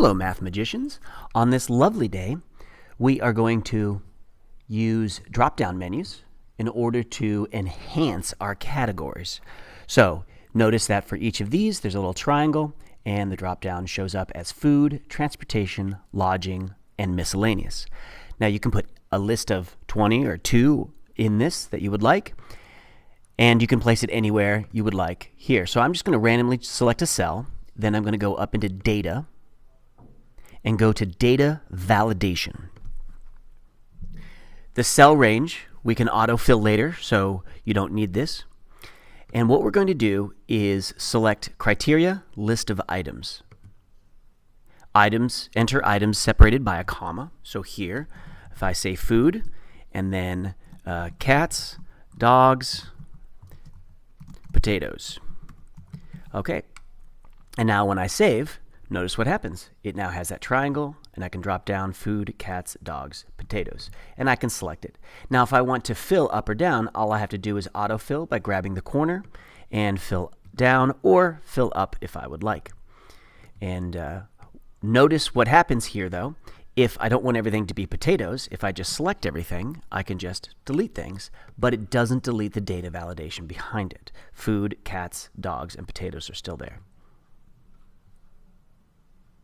Hello, math magicians. On this lovely day, we are going to use drop-down menus in order to enhance our categories. So notice that for each of these, there's a little triangle, and the drop-down shows up as food, transportation, lodging, and miscellaneous. Now you can put a list of 20 or 2 in this that you would like, and you can place it anywhere you would like here. So I'm just going to randomly select a cell, then I'm going to go up into Data, and go to Data Validation. The cell range we can autofill later, so you don't need this. And what we're going to do is select Criteria, List of Items. Enter items separated by a comma. So here, if I say food, and then cats, dogs, potatoes. Okay. And now when I save, notice what happens. It now has that triangle, and I can drop down food, cats, dogs, potatoes, and I can select it. Now if I want to fill up or down, all I have to do is autofill by grabbing the corner and fill down or fill up if I would like. And notice what happens here though. If I don't want everything to be potatoes, if I just select everything, I can just delete things, but it doesn't delete the data validation behind it. Food, cats, dogs, and potatoes are still there.